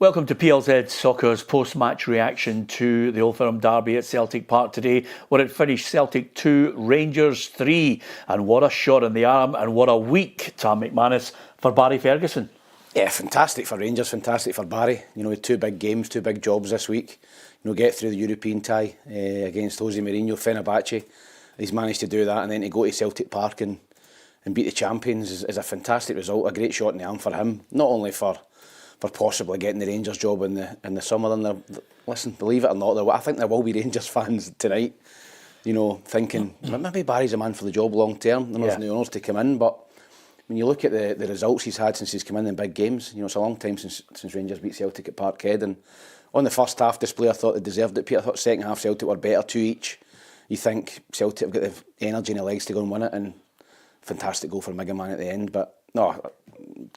Welcome to PLZ Soccer's post-match reaction to the Old Firm derby at Celtic Park today, where it finished Celtic 2, Rangers 3. And what a shot in the arm and what a week, Tam McManus, for Barry Ferguson. Yeah, fantastic for Rangers, fantastic for Barry. You know, two big games, two big jobs this week. You know, get through the European tie against Jose Mourinho, Fenerbahçe. He's managed to do that, and then to go to Celtic Park and beat the champions is a fantastic result. A great shot in the arm for him, not only for possibly getting the Rangers job in the summer. And listen, believe it or not, I think there will be Rangers fans tonight, you know, thinking maybe Barry's a man for the job long term. There's no owners to come in, but when you look at the results he's had since he's come in big games, you know, it's a long time since Rangers beat Celtic at Parkhead. And on the first half display, I thought they deserved it. Peter, I thought second half Celtic were better, 2 each. You think Celtic have got the energy in the legs to go and win it, and fantastic goal for Igamane at the end. But no,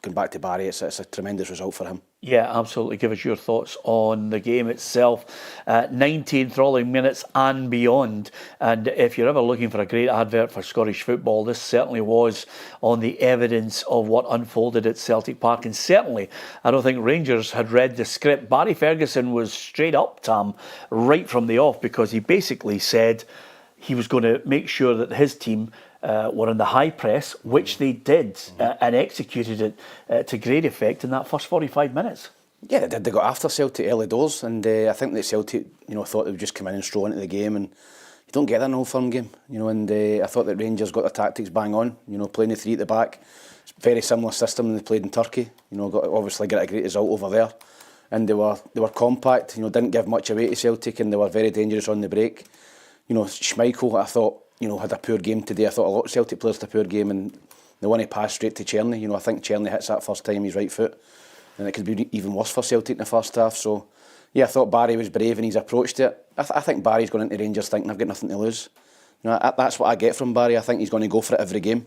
going back to Barry, it's a tremendous result for him. Yeah, absolutely. Give us your thoughts on the game itself. 90 enthralling minutes and beyond. And if you're ever looking for a great advert for Scottish football, this certainly was on the evidence of what unfolded at Celtic Park. And certainly, I don't think Rangers had read the script. Barry Ferguson was straight up, Tam, right from the off, because he basically said he was going to make sure that his team were in the high press, which they did, and executed it to great effect in that first 45 minutes. Yeah, they did. They got after Celtic early doors, and I think that Celtic, you know, thought they would just come in and stroll into the game, and you don't get that in an Old Firm game, you know. And I thought that Rangers got their tactics bang on, you know, playing the three at the back. It's a very similar system than they played in Turkey, you know. Obviously got a great result over there, and they were compact, you know, didn't give much away to Celtic, and they were very dangerous on the break. You know, Schmeichel, I thought, you know, had a poor game today. I thought a lot of Celtic players had a poor game, and they want to pass straight to Czerny. You know, I think Czerny hits that first time his right foot, and it could be even worse for Celtic in the first half. So, yeah, I thought Barry was brave and he's approached it. I think Barry's going into Rangers thinking I've got nothing to lose. You know, that's what I get from Barry. I think he's going to go for it every game.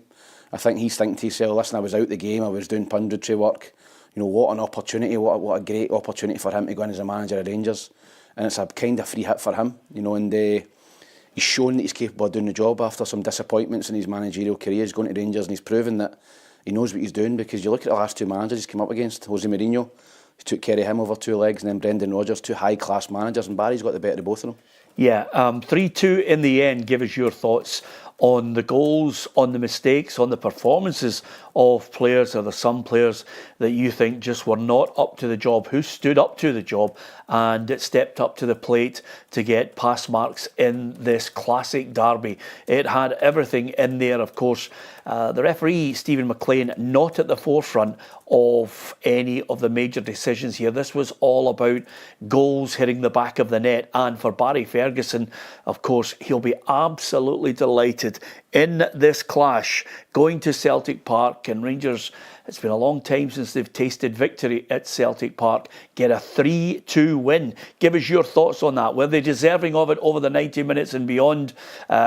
I think he's thinking to himself, listen, I was out the game, I was doing punditry work. You know, what an opportunity, what a great opportunity for him to go in as a manager of Rangers. And it's a kind of free hit for him, you know, and he's shown that he's capable of doing the job after some disappointments in his managerial career. He's going to Rangers and he's proven that he knows what he's doing, because you look at the last two managers he's come up against, Jose Mourinho, he took care of him over 2 legs, and then Brendan Rodgers, 2 high-class managers, and Barry's got the better of both of them. Yeah, 3-2 in the end. Give us your thoughts on the goals, on the mistakes, on the performances of players. Are there some players that you think just were not up to the job, who stood up to the job and stepped up to the plate to get pass marks in this classic derby? It had everything in there, of course. The referee, Stephen McLean, not at the forefront of any of the major decisions here. This was all about goals hitting the back of the net. And for Barry Ferguson, of course, he'll be absolutely delighted in this clash, going to Celtic Park. And Rangers, it's been a long time since they've tasted victory at Celtic Park, get a 3-2 win. Give us your thoughts on that. Were they deserving of it over the 90 minutes and beyond?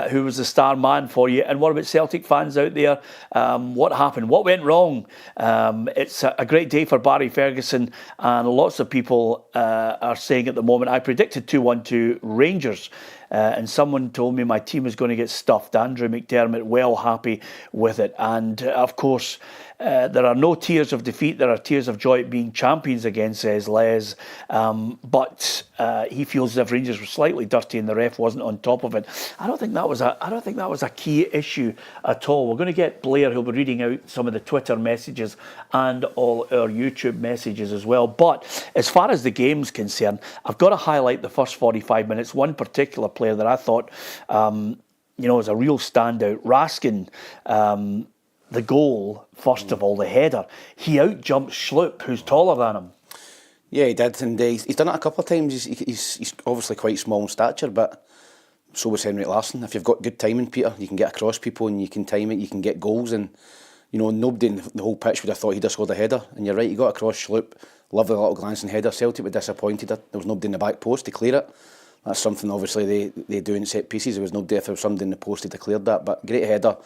Who was the star man for you? And what about Celtic fans out there? What happened? What went wrong? It's a great day for Barry Ferguson, and lots of people are saying at the moment, I predicted 2-1 to Rangers. And someone told me my team is going to get stuffed. Andrew McDermott, well happy with it. And of course, there are no tears of defeat. There are tears of joy at being champions again, says Les. But he feels as if Rangers were slightly dirty and the ref wasn't on top of it. I don't think that was a key issue at all. We're going to get Blair, who'll be reading out some of the Twitter messages and all our YouTube messages as well. But as far as the game's concerned, I've got to highlight the first 45 minutes. One particular player that I thought, was a real standout. Raskin, the goal, first of all, the header. He outjumped Schlupp, who's taller than him. Yeah, he did, and he's done it a couple of times. He's obviously quite small in stature, but so was Henrik Larsson. If you've got good timing, Peter, you can get across people and you can time it, you can get goals. And, you know, nobody in the whole pitch would have thought he'd have scored a header. And you're right, he got across Schlupp, lovely little glancing header. Celtic were disappointed. There was nobody in the back post to clear it. That's something obviously they do in set pieces. There was nobody, if there was somebody in the post who'd have cleared that. But great header.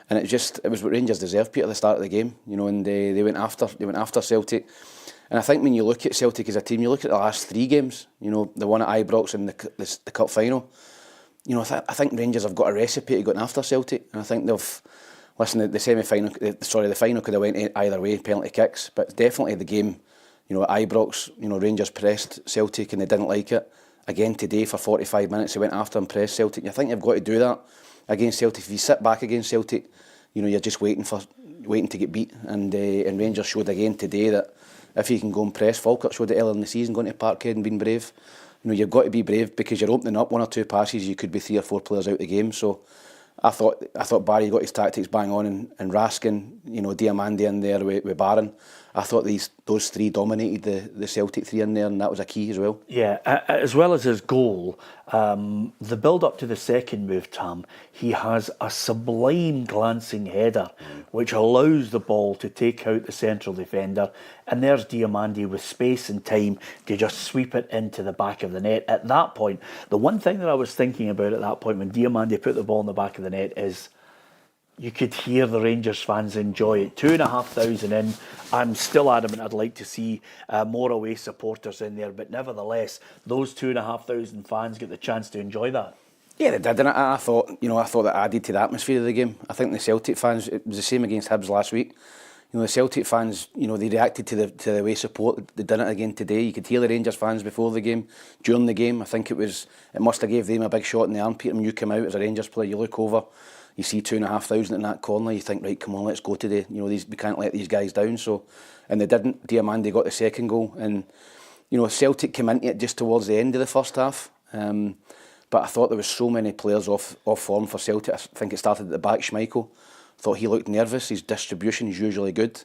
And it was what Rangers deserved, Peter, at the start of the game, you know, and they went after Celtic. And I think when you look at Celtic as a team, you look at the last 3 games, you know, the one at Ibrox and the cup final. You know, I think Rangers have got a recipe to go after Celtic, and I think they've. Listen, the final could have went either way, penalty kicks, but definitely the game, You know, at Ibrox, you know, Rangers pressed Celtic and they didn't like it. Again today for 45 minutes they went after and pressed Celtic. I think you've got to do that against Celtic. If you sit back against Celtic, you know, you're just waiting to get beat. And Rangers showed again today that if you can go and press, Falkirk showed it earlier in the season, going to Parkhead and being brave. You know, you've got to be brave because you're opening up 1 or 2 passes, you could be 3 or 4 players out of the game. So I thought Barry got his tactics bang on, and Raskin, you know, Diomande in there with Barron. I thought those 3 dominated the Celtic 3 in there, and that was a key as well. Yeah, as well as his goal, the build-up to the second move, Tam, he has a sublime glancing header, which allows the ball to take out the central defender, and there's Diomande with space and time to just sweep it into the back of the net. At that point, the one thing that I was thinking about at that point when Diomande put the ball in the back of the net is you could hear the Rangers fans enjoy it. 2,500 in. I'm still adamant I'd like to see more away supporters in there, but nevertheless, those 2,500 fans get the chance to enjoy that. Yeah, they did, and I thought that added to the atmosphere of the game. I think the Celtic fans, it was the same against Hibs last week. You know, the Celtic fans, you know, they reacted to the away support. They did it again today. You could hear the Rangers fans before the game, during the game. I think it must have gave them a big shot in the armpit. When you come out as a Rangers player, you look over, you see 2,500 in that corner, you think, right, come on, let's go today. You know, we can't let these guys down. So, and they didn't. Diomande got the second goal, and you know, Celtic came into it just towards the end of the first half. But I thought there was so many players off form for Celtic. I think it started at the back. Schmeichel, thought he looked nervous. His distribution is usually good.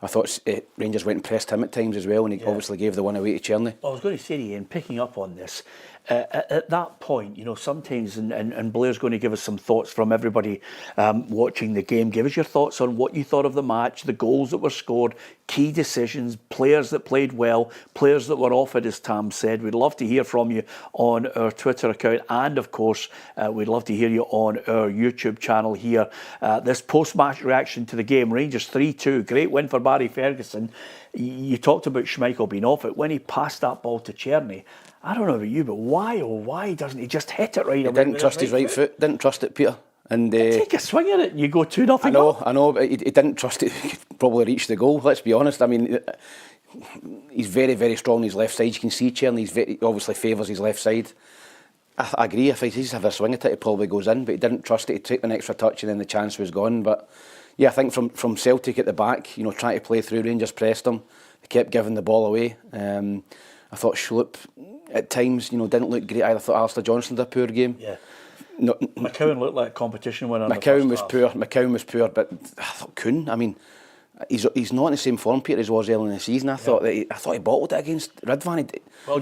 I thought Rangers went and pressed him at times as well, and he obviously gave the one away to Cherney. I was going to say to you, and picking up on this, at that point, you know, sometimes, and Blair's going to give us some thoughts from everybody watching the game. Give us your thoughts on what you thought of the match, the goals that were scored, key decisions, players that played well, players that were offered, as Tam said. We'd love to hear from you on our Twitter account, and of course, we'd love to hear you on our YouTube channel here. This post-match reaction to the game, Rangers 3-2, great win for Barry Ferguson. You talked about Schmeichel being off it. When he passed that ball to Cherney, I don't know about you, but why doesn't he just hit it right away? He didn't trust his right foot. Didn't trust it, Peter. And take a swing at it and you go 2-0 I know, but he didn't trust it. He could probably reach the goal, let's be honest. I mean, he's very, very strong on his left side. You can see Cherney, he obviously favours his left side. I agree, if he just have a swing at it, it probably goes in, but he didn't trust it. He'd take an extra touch and then the chance was gone. But yeah, I think from Celtic at the back, you know, trying to play through, Rangers pressed them. They kept giving the ball away. I thought Schlupp at times, you know, didn't look great either. I thought Alistair Johnston did a poor game. Yeah. No, McCowan looked like a competition winner. McCowan was poor, but I thought Kuhn, I mean, he's not in the same form, Peter, as he was early in the season. I thought he bottled it against Ridvan.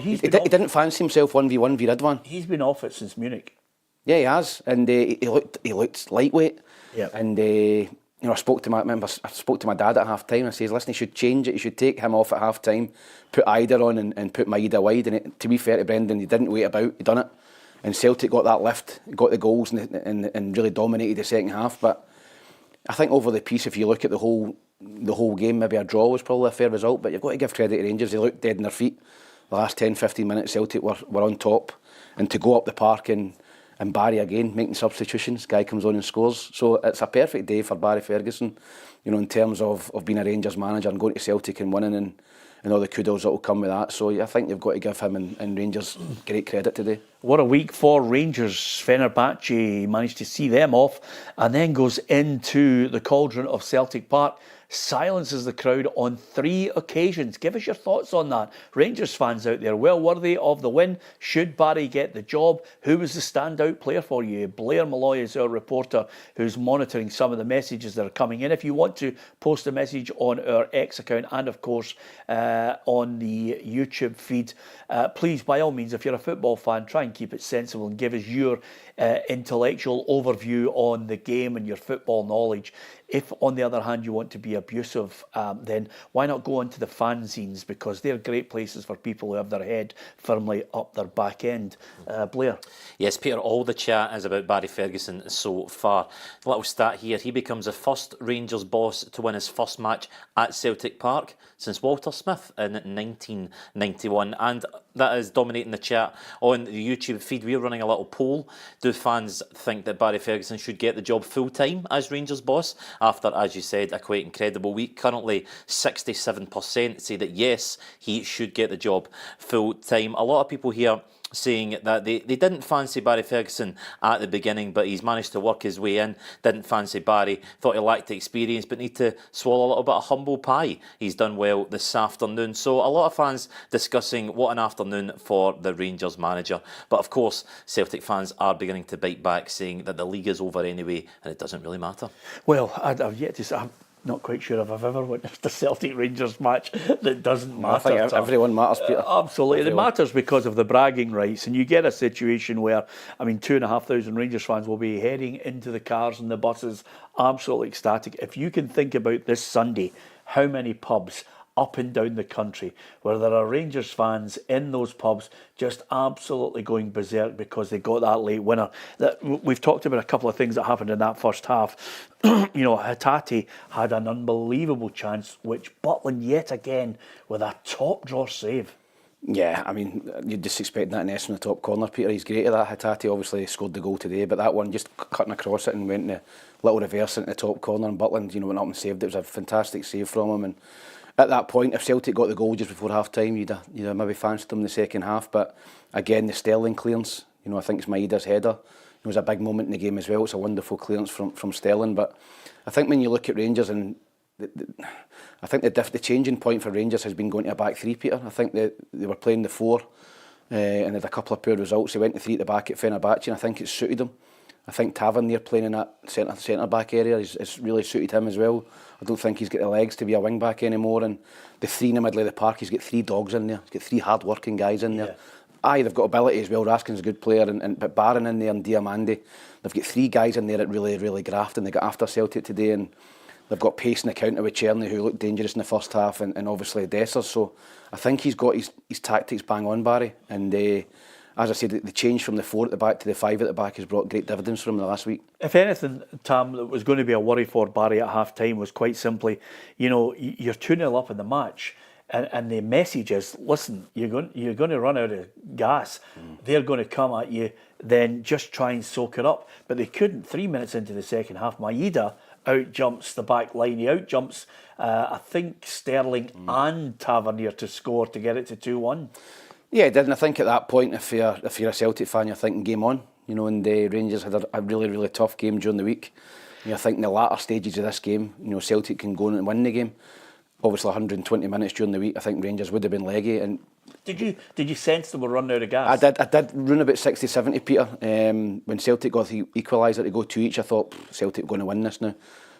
He didn't fancy himself 1v1 v Ridvan. He's been off it since Munich. Yeah, he has, and he looked lightweight. Yeah. And you know, I spoke to my dad at half time. I says, listen, he should change it. He should take him off at half time, put Ida on, and put Maida wide. And to be fair to Brendan, he didn't wait about. He done it. And Celtic got that lift, got the goals, and really dominated the second half. But I think over the piece, if you look at the whole game, maybe a draw was probably a fair result. But you've got to give credit to Rangers. They looked dead on their feet. The last 10-15 minutes, Celtic were on top. And to go up the park and Barry again making substitutions, guy comes on and scores. So it's a perfect day for Barry Ferguson, you know, in terms of being a Rangers manager and going to Celtic and winning and all the kudos that will come with that. So I think you've got to give him and Rangers great credit today. What a week for Rangers. Fenerbahçe managed to see them off and then goes into the cauldron of Celtic Park. Silences the crowd on 3 occasions. Give us your thoughts on that. Rangers fans out there, well worthy of the win. Should Barry get the job? Who was the standout player for you? Blair Malloy is our reporter who's monitoring some of the messages that are coming in. If you want to post a message on our X account and of course on the YouTube feed, please by all means, if you're a football fan, try and keep it sensible and give us your intellectual overview on the game and your football knowledge. If, on the other hand, you want to be abusive, then why not go onto the fanzines, because they're great places for people who have their head firmly up their back end. Blair? Yes, Peter, all the chat is about Barry Ferguson so far. A little stat here, he becomes the first Rangers boss to win his first match at Celtic Park since Walter Smith in 1991. And that is dominating the chat on the YouTube feed. We're running a little poll. Do fans think that Barry Ferguson should get the job full-time as Rangers boss after, as you said, a quite incredible week? Currently 67% say that yes, he should get the job full-time. A lot of people here saying that they didn't fancy Barry Ferguson at the beginning, but he's managed to work his way in. Didn't fancy Barry, thought he lacked the experience, but need to swallow a little bit of humble pie. He's done well this afternoon. So a lot of fans discussing what an afternoon for the Rangers manager. But of course, Celtic fans are beginning to bite back, saying that the league is over anyway and it doesn't really matter. Well, I've yet to say, I'm not quite sure if I've ever witnessed a Celtic Rangers match that doesn't matter. I think everyone matters, Peter. Absolutely. Everyone. It matters because of the bragging rights, and you get a situation where, 2,500 Rangers fans will be heading into the cars and the buses absolutely ecstatic. If you can think about this Sunday, how many pubs up and down the country where there are Rangers fans in those pubs just absolutely going berserk because they got that late winner. We've talked about a couple of things that happened in that first half. Hatate had an unbelievable chance, which Butland yet again with a top draw save. Yeah, you'd just expect that in the top corner, Peter. He's great at that. Hatate obviously scored the goal today, but that one just cutting across it and went in a little reverse into the top corner, and Butland, went up and saved it. It was a fantastic save from him, and at that point, if Celtic got the goal just before half-time, you'd have maybe fancied them in the second half. But again, the Sterling clearance, I think it's Maeda's header. It was a big moment in the game as well. It's a wonderful clearance from Sterling. But I think when you look at Rangers, and I think the changing point for Rangers has been going to a back three, Peter. I think they were playing the four and had a couple of poor results. They went to three at the back at Fenerbahçe, and I think it suited them. I think Tavernier playing in that centre back area is really suited him as well. I don't think he's got the legs to be a wing back anymore. And the three in the middle of the park, he's got three dogs in there. He's got three hard working guys in there. Aye, they've got ability as well. Raskin's a good player, but Barron in there and Diomande, they've got three guys in there that really graft, and they got after Celtic today, and they've got pace in the counter with Cherny, who looked dangerous in the first half, and obviously Dessers. So I think he's got his tactics bang on, Barry, and as I said, the change from the 4 at the back to the 5 at the back has brought great dividends for him the last week. If anything, Tam, that was going to be a worry for Barry at half-time was quite simply, you're 2-0 up in the match, and the message is, listen, you're going to run out of gas. They're going to come at you, then just try and soak it up. But they couldn't. 3 minutes into the second half, Maeda out-jumps the back line. He out-jumps, I think, Sterling and Tavernier to score to get it to 2-1. Yeah, it did, and I think at that point, if you're a Celtic fan, you're thinking game on. And the Rangers had a really tough game during the week. I think in the latter stages of this game, Celtic can go and win the game. Obviously, 120 minutes during the week, I think Rangers would have been leggy. And did you sense they were running out of gas? I did run about 60-70, Peter. When Celtic got the equaliser to go 2 each, I thought Celtic were going to win this now.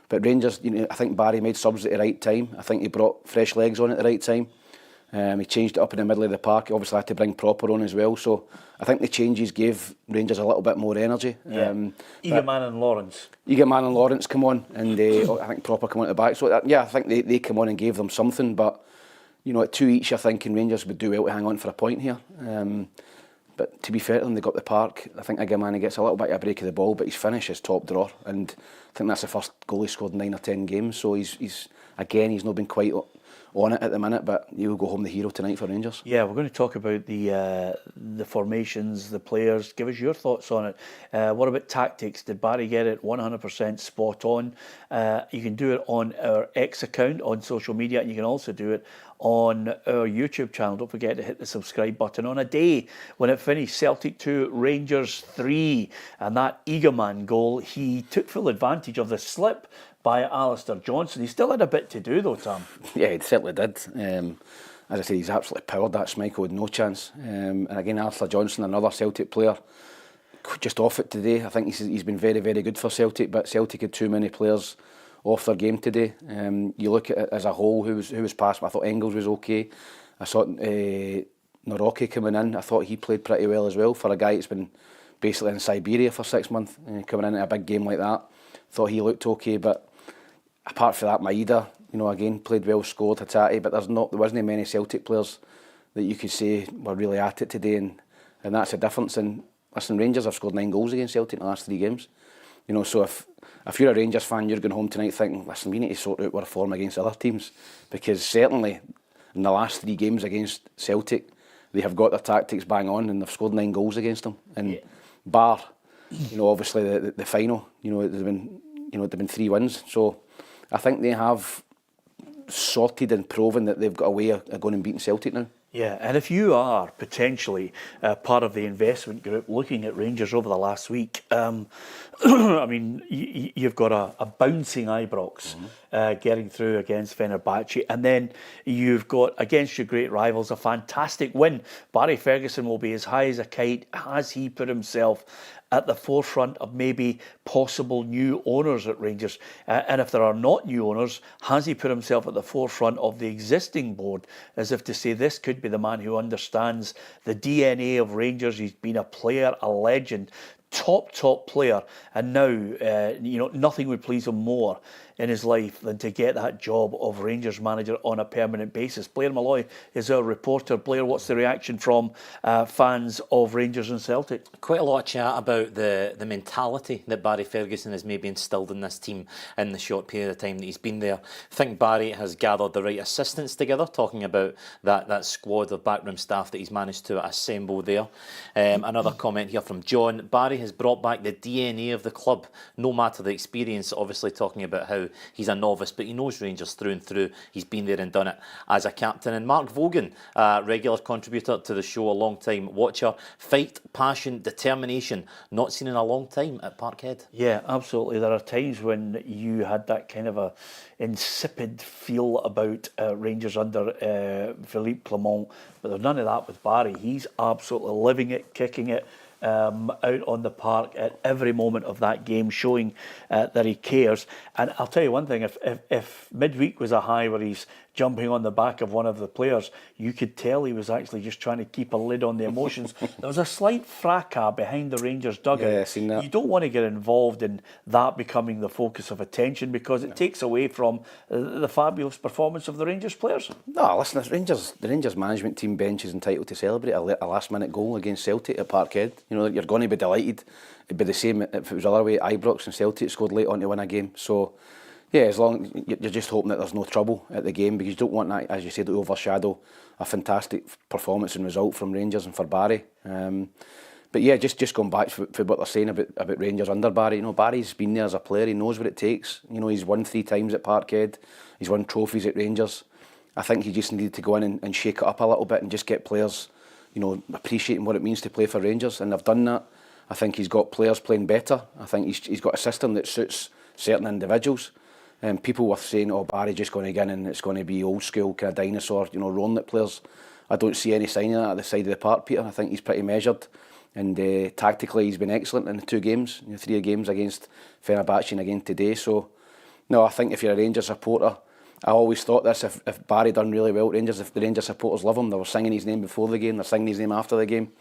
But Rangers, I think Barry made subs at the right time. I think he brought fresh legs on at the right time. He changed it up in the middle of the park. He obviously had to bring Proper on as well. So I think the changes gave Rangers a little bit more energy. Igamane and Lawrence. Igamane and Lawrence come on, and I think Proper come on at the back. So I think they come on and gave them something. But at 2 each, I think Rangers would do well to hang on for a point here. But to be fair to them, they got the park. I think Igamane gets a little bit of a break of the ball, but his finish is top drawer. And I think that's the first goal he scored in 9 or 10 games. So he's not been quite on it at the minute, but he will go home the hero tonight for Rangers. Yeah, we're going to talk about the formations, the players. Give us your thoughts on it. What about tactics? Did Barry get it 100% spot on? You can do it on our X account on social media, and you can also do it on our YouTube channel. Don't forget to hit the subscribe button. On a day when it finished Celtic 2, Rangers 3, and that Igamane goal, he took full advantage of the slip by Alistair Johnson. He still had a bit to do though, Tom. Yeah, he certainly did. As I say, he's absolutely powered that Schmeichel with no chance. And again, Alistair Johnson, another Celtic player, just off it today. I think he's been very good for Celtic, but Celtic had too many players off their game today. You look at it as a whole, who was past. I thought Engels was okay. I saw Naroki coming in. I thought he played pretty well as well for a guy that's been basically in Siberia for 6 months, coming in at a big game like that. Thought he looked okay, but apart from that, Maeda, again played well, scored, Hatate, but there wasn't many Celtic players that you could say were really at it today, and that's the difference. And listen, Rangers have scored 9 goals against Celtic in the last 3 games. So if you're a Rangers fan, you're going home tonight thinking, listen, we need to sort out our form against other teams, because certainly in the last 3 games against Celtic, they have got their tactics bang on, and they've scored 9 goals against them. And bar, obviously the final, they've been 3 wins. So I think they have sorted and proven that they've got a way of going and beating Celtic now. Yeah, and if you are potentially part of the investment group looking at Rangers over the last week, I mean, you've got a bouncing Ibrox getting through against Fenerbahçe, and then you've got, against your great rivals, a fantastic win. Barry Ferguson will be as high as a kite. Has he put himself at the forefront of maybe possible new owners at Rangers? And if there are not new owners, has he put himself at the forefront of the existing board, as if to say this could be the man who understands the DNA of Rangers? He's been a player, a legend, top player, and now nothing would please him more in his life than to get that job of Rangers manager on a permanent basis. Blair Malloy is our reporter. Blair, what's the reaction from fans of Rangers and Celtic? Quite a lot of chat about the mentality that Barry Ferguson has maybe instilled in this team in the short period of time that he's been there. I think Barry has gathered the right assistants together, talking about that squad of backroom staff that he's managed to assemble there. Another comment here from John. Barry has brought back the DNA of the club, no matter the experience, obviously talking about how he's a novice, but he knows Rangers through and through. He's been there and done it as a captain. And Mark Vaughan, regular contributor to the show, a long time watcher. Fight, passion, determination, not seen in a long time at Parkhead. Yeah, absolutely. There are times when you had that kind of a insipid feel about Rangers under Philippe Clement, but there's none of that with Barry. He's absolutely living it, kicking it out on the park at every moment of that game, showing that he cares. And I'll tell you one thing, if midweek was a high where he's jumping on the back of one of the players, you could tell he was actually just trying to keep a lid on the emotions. There was a slight fracas behind the Rangers dugout. Yeah, I've seen that. You don't want to get involved in that becoming the focus of attention, because it takes away from the fabulous performance of the Rangers players. No, listen, the Rangers management team bench is entitled to celebrate a last-minute goal against Celtic at Parkhead. You're going to be delighted. It'd be the same if it was the other way. Ibrox and Celtic scored late on to win a game. So, yeah, as long you're just hoping that there's no trouble at the game, because you don't want that, as you said, to overshadow a fantastic performance and result from Rangers and for Barry. But yeah, just going back for what they're saying about Rangers under Barry. Barry's been there as a player. He knows what it takes. He's won 3 times at Parkhead. He's won trophies at Rangers. I think he just needed to go in and shake it up a little bit and just get players, appreciating what it means to play for Rangers, and they've done that. I think he's got players playing better. I think he's got a system that suits certain individuals. People were saying, Barry's just going to get in and it's going to be old school kind of dinosaur, rolling at players. I don't see any sign of that at the side of the park, Peter. I think he's pretty measured, and tactically he's been excellent in the 2 games, 3 games against Fenerbahçe and again today. So, no, I think if you're a Rangers supporter, I always thought this, if Barry done really well at Rangers, if the Rangers supporters love him, they were singing his name before the game, they're singing his name after the game.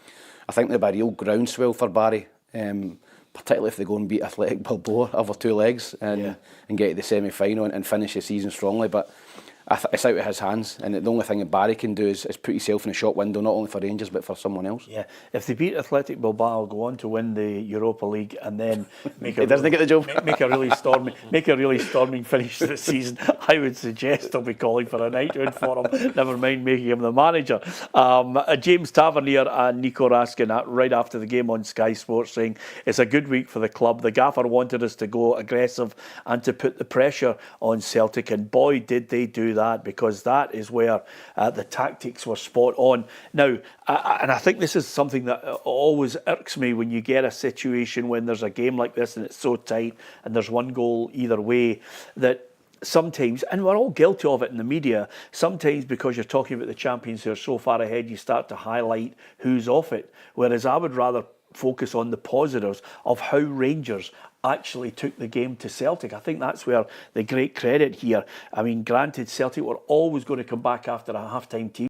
I think there'll be a real groundswell for Barry, particularly if they go and beat Athletic Bilbao over 2 legs and get to the semi-final and finish the season strongly. But it's out of his hands, and the only thing that Barry can do is put himself in a shop window, not only for Rangers but for someone else. Yeah, if they beat Athletic Bilbao, go on to win the Europa League, and then make he doesn't get the job. make a really storming finish to the season, I would suggest they'll be calling for a knighthood for him. Never mind making him the manager. James Tavernier and Nico Raskin right after the game on Sky Sports saying it's a good week for the club. The gaffer wanted us to go aggressive and to put the pressure on Celtic, and boy did they do that, because that is where the tactics were spot on. Now, and I think this is something that always irks me when you get a situation when there's a game like this and it's so tight and there's 1 goal either way, that sometimes, and we're all guilty of it in the media, sometimes because you're talking about the champions who are so far ahead, you start to highlight who's off it. Whereas I would rather focus on the positives of how Rangers actually took the game to Celtic. I think that's where the great credit here. I mean, granted, Celtic were always going to come back after a half-time tea